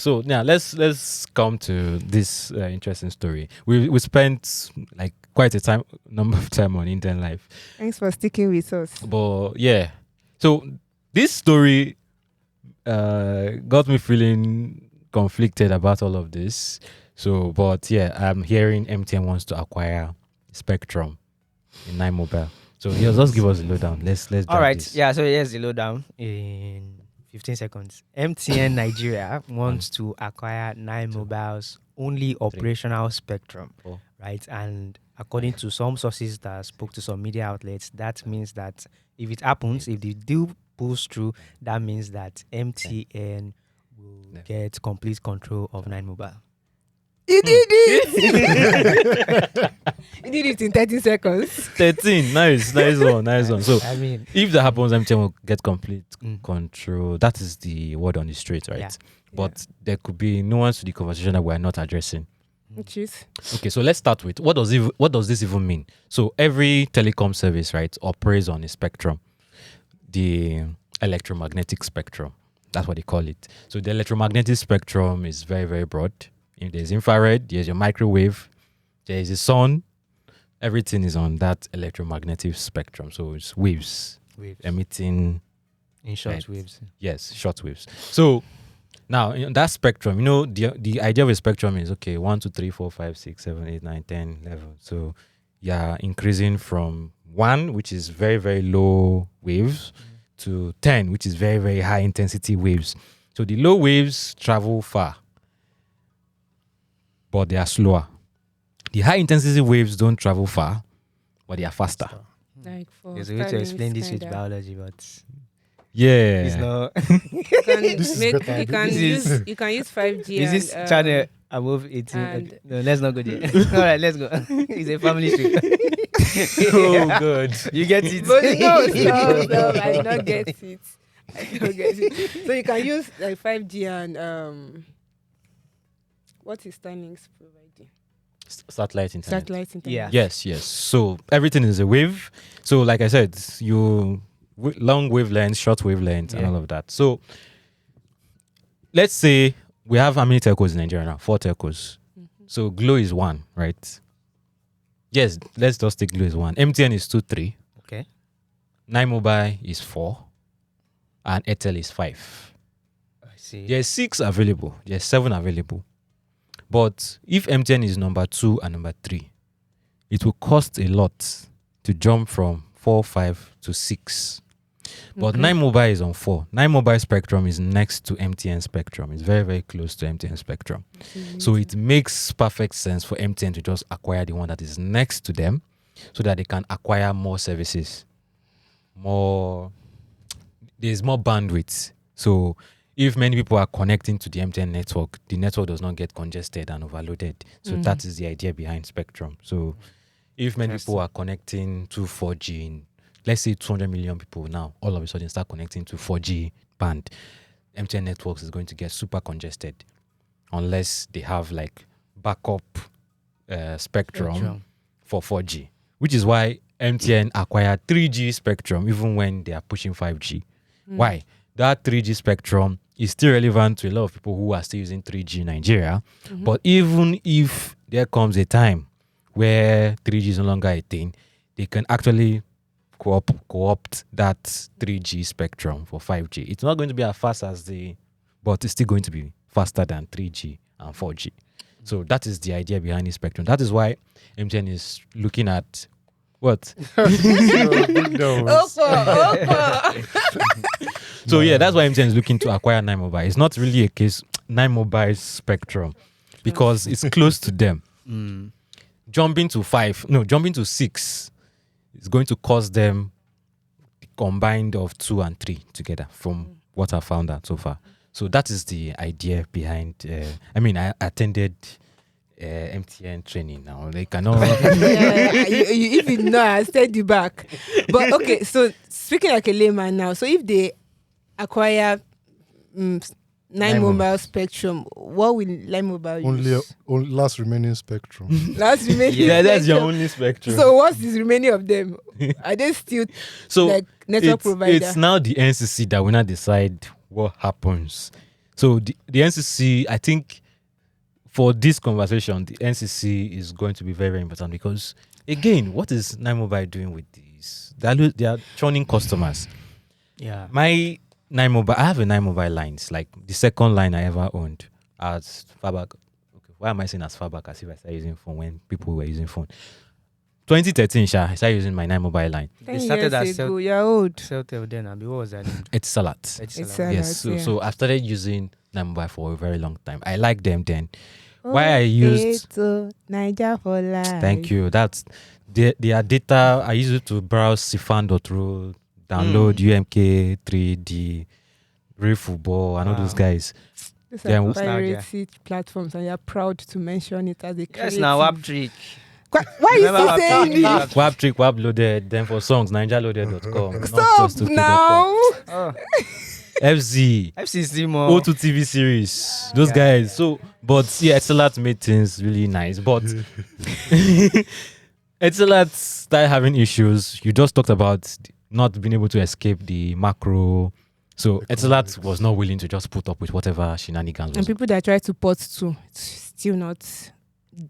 So now let's come to this interesting story. We spent like quite a number of time on Indian life. Thanks for sticking with us. But yeah, so this story got me feeling conflicted about all of this. So, but yeah, I'm hearing MTN wants to acquire Spectrum in 9Mobile. So yeah, just give us a lowdown. Let's All right. this. Yeah. So here's the lowdown in 15 seconds. MTN Nigeria wants to acquire 9Mobile's only operational spectrum, right? And according to some sources that spoke to some media outlets, that means that if it happens, if the deal pulls through, that means that MTN will get complete control of 9Mobile. You did it! You did it in 30 seconds. 13. Nice one. So, I mean, if that happens, MTN will get complete control. That is the word on the street, right? Yeah. But there could be nuance to the conversation that we are not addressing. Which is? Okay, so let's start with what does this even mean? So every telecom service, right, operates on a spectrum, the electromagnetic spectrum. That's what they call it. So the electromagnetic spectrum is very, very broad. If there's infrared, there's your microwave, there is the sun. Everything is on that electromagnetic spectrum. So it's waves. Emitting in short waves. Yes, short waves. So now in that spectrum, the idea of a spectrum is 1, 2, 3, 4, 5, 6, 7, 8, 9, 10, 11. So you're increasing from 1, which is very, very low waves, to 10, which is very, very high intensity waves. So the low waves travel far, but they are slower. The high intensity waves don't travel far, but they are faster. Like for There's a way to explain this with biology, but yeah, it's not. You can use 5G. Is this channel above 18? Okay. No, let's not go there. All right, let's go. It's a family show. Oh, good. You get it? But no, I don't get it. So you can use like 5G and what is Starlink's providing? Satellite internet. Yeah. Yes. So everything is a wave. So like I said, long wavelengths, short wavelengths, and all of that. So let's say we have how many telcos in Nigeria now? 4 telcos. So Glo is 1, right? Yes, let's just take Glo is 1. MTN is 2, 3. Okay. 9Mobile is 4. And Airtel is 5. I see. There's 6 available. There's 7 available. But if MTN is number 2 and number 3, it will cost a lot to jump from 4, 5 to 6. But 9Mobile is on 4. 9Mobile spectrum is next to MTN spectrum. It's very, very close to MTN spectrum. So it makes perfect sense for MTN to just acquire the one that is next to them so that they can acquire more services. There's more bandwidth. So if many people are connecting to the MTN network, the network does not get congested and overloaded. So that is the idea behind spectrum. So if many people are connecting to 4G, let's say 200 million people now, all of a sudden start connecting to 4G band, MTN networks is going to get super congested unless they have like backup spectrum for 4G, which is why MTN acquired 3G spectrum even when they are pushing 5G. Why? That 3G spectrum is still relevant to a lot of people who are still using 3G in Nigeria. But even if there comes a time where 3G is no longer a thing, they can actually co-opt that 3G spectrum for 5G. It's not going to be as fast but it's still going to be faster than 3G and 4G. So that is the idea behind the spectrum. That is why MTN is looking at what? So yeah, that's why MTN is looking to acquire 9Mobile. It's not really a case 9Mobile spectrum because it's close to them. Jumping to 6 is going to cost them combined of 2 and 3 together from what I found out so far. So that is the idea behind. I attended MTN training now. They cannot. If you know, I said you back. But okay, so speaking like a layman now, so if they acquire 9Mobile spectrum, what will 9Mobile use? Only last remaining spectrum. Last remaining. Yeah, that's your only spectrum. So what's the remaining of them? Are they still like network provider? It's now the NCC that will not decide what happens. So the NCC, I think, for this conversation, the NCC is going to be very, very important because, again, what is 9Mobile doing with these? They are churning customers. Yeah. My 9Mobile, I have a 9Mobile lines, like the second line I ever owned as far back. Okay, why am I saying as far back as if I started using phone when people were using phone? 2013, I started using my 9Mobile line. They 10 started years as ago, you're old. Celtel then, and what was that name? It's Salat. Etisalat. Yes, so, yeah. so I started using 9Mobile for a very long time. I liked them then. Why I used Niger for life. Thank you. That's their data. I use it to browse sifan.ro, download UMK 3D, Real Football, and all those Wow. guys. These Then are nostalgia. piracy platforms, and you're proud to mention it as a creative. Yes, now Wap Trick. Why you Remember still saying Wap it? Wap Trick, Wap Loaded. Then for songs, NigerLoaded.com. not Stop just okay.com. now. Oh, FZ. FCC more. O2 TV series. Those Yeah. guys. So, but yeah, Etisalat made things really nice. But Etisalat started having issues. You just talked about not being able to escape the macro. So Etisalat was not willing to just put up with whatever shenanigans And was. people that try to port to, it's still not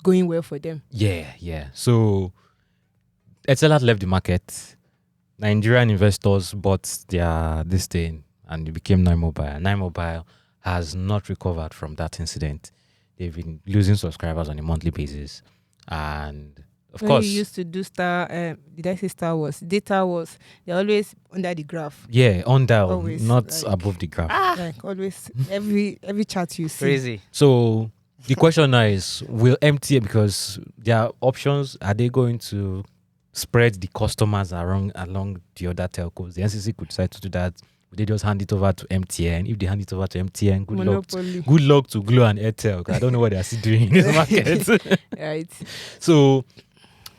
going well for them. Yeah. So Etisalat left the market. Nigerian investors bought this thing and it became 9Mobile. 9Mobile has not recovered from that incident. They've been losing subscribers on a monthly basis. And of When course, you used to do did I say Star Wars? Data Wars. They're always under the graph. yeah, on dial, Always, not like- above the graph. Like always, every chart you see. Crazy. So the question now is, will MTN, because their options, are they going to spread the customers along the other telcos? The NCC could decide to do that. Would they just hand it over to MTN? If they hand it over to MTN, Monopoly. good luck to Glo and Airtel. 'Cause I don't know what they're still doing in this market. Right. So,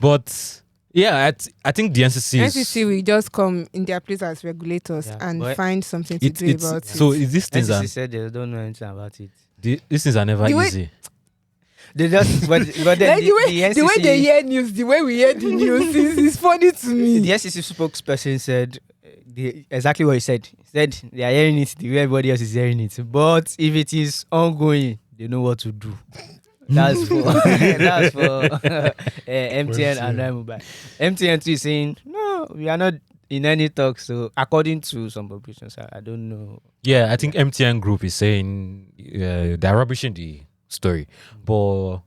but yeah, I think the NCC is... NCC will just come in their place as regulators Yeah, and but find something to do about it. so is these things NCC said they don't know anything about it. these things are never The way- easy. They just, but then Like the the way they NCC, hear news, the way we hear the news is funny to me. the NCC spokesperson said exactly what he said. He said they are hearing it the way everybody else is hearing it. But if it is ongoing, they know what to do. That's for MTN and 9Mobile. MTN too is saying no, we are not in any talks. So according to some publications, I don't know. Yeah, I think MTN Group is saying they're rubbishing the story, but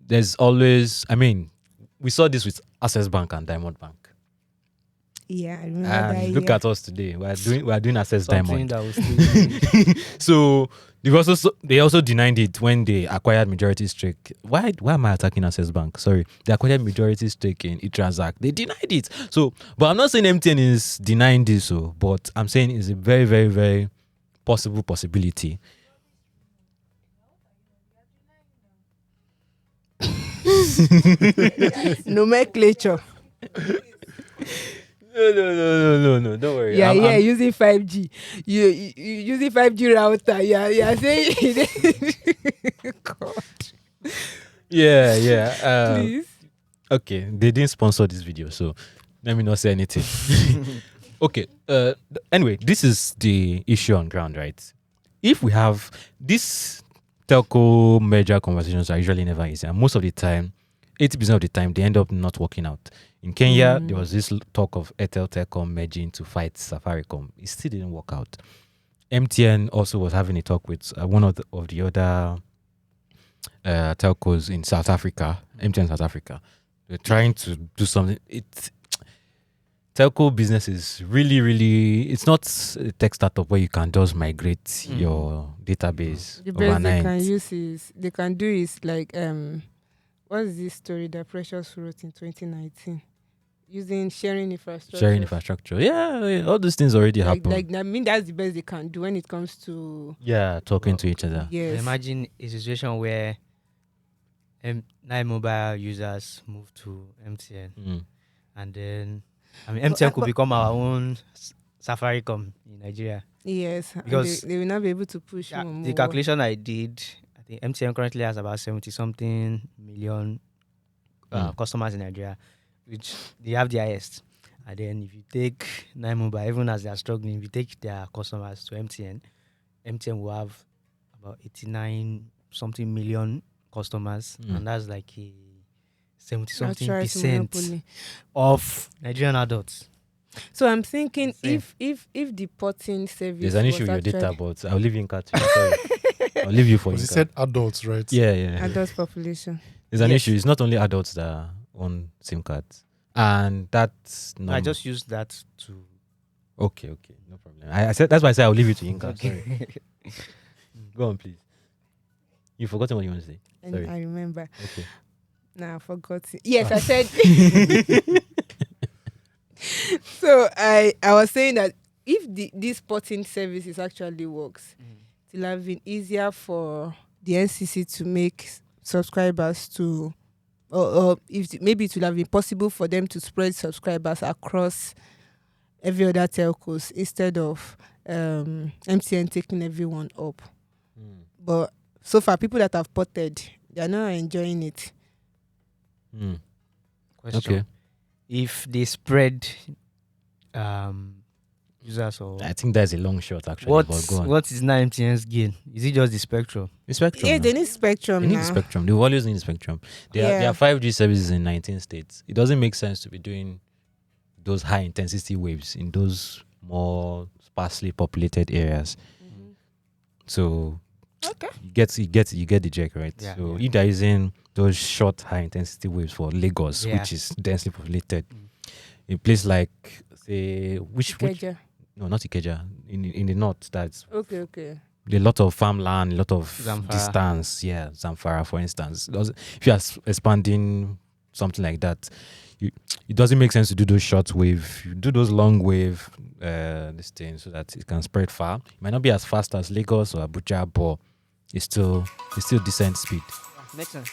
there's always, I mean, we saw this with Access Bank and Diamond Bank. Yeah, I remember And that. look at us today. We are doing Access Something Diamond. that was still So they also denied it when they acquired majority stake. Why am I attacking Access Bank? Sorry, they acquired majority stake in eTransact. They denied it. So, but I'm not saying MTN is denying this. So, but I'm saying it's a very, very, very possibility. Nomenclature. No. Don't worry. Yeah, I'm- using 5G. You using 5G router. Yeah, saying God, Yeah. please. Okay, they didn't sponsor this video, so let me not say anything. Okay. Anyway, this is the issue on ground, right? If we have this telco merger conversations are usually never easy, and most of the time, 80% of the time, they end up not working out. In Kenya, there was this talk of Airtel Telecom merging to fight Safaricom. It still didn't work out. MTN also was having a talk with one of the other telcos in South Africa, MTN South Africa. They're trying to do something. Telco business is really, really, it's not a tech startup where you can just migrate your database The best they overnight. can do is like what's this story that Precious wrote in 2019? Using sharing infrastructure. Sharing infrastructure. Yeah, all these things already happen. I mean, that's the best they can do when it comes to Talking to each other. yes. Imagine a situation where 9Mobile users move to MTN, and then MTN could become our own Safaricom in Nigeria. Yes, and Because they will not be able to push Yeah, more. the calculation I did, I think MTN currently has about 70-something million customers in Nigeria, which they have the highest. And then if you take 9Mobile, even as they are struggling, if you take their customers to MTN, MTN will have about 89 something million customers, and that's like a 70 something Outright percent monopoly. of Nigerian adults. So I'm thinking Insane. if the porting service There's an issue with was your data, actually but I'll leave you in cat. Sorry. I'll leave you for Because he Inca. said adults, right? Yeah. adult population. There's an Yes. issue. It's not only adults that own SIM cards. And that's No, I just used that to. Okay, no problem. I said that's why I said I'll leave you to Inca. Sorry. Go on, please. You've forgotten what you want to say. And Sorry. I remember. Okay. Nah, I forgot it. Yes, I said. So I was saying that if this porting services actually works, it'll have been easier for the NCC to make subscribers to, or if maybe it will have been possible for them to spread subscribers across every other telcos instead of MTN taking everyone up. But so far, people that have ported, they are not enjoying it. Question. Okay. If they spread users or I think that's a long shot actually. But go on. what is now MTN's gain? Is it just the spectrum? The spectrum. Yeah, now. they need spectrum They need now. the spectrum. They will always need the spectrum. There are 5G services in 19 states. It doesn't make sense to be doing those high intensity waves in those more sparsely populated areas. So Okay. you get the check, right? Yeah, So yeah. if they're using those short high intensity waves for Lagos, Yeah. which is densely populated, a place like say which Ikeja. no, not Ikeja, in the north, that's Okay. a lot of farmland, a lot of Zamfara. distance. Yeah, Zamfara, for instance. If you are expanding something like that, it doesn't make sense to do those short wave. You do those long wave, this thing, so that it can spread far. It might not be as fast as Lagos or Abuja, but it's still decent speed. Makes sense.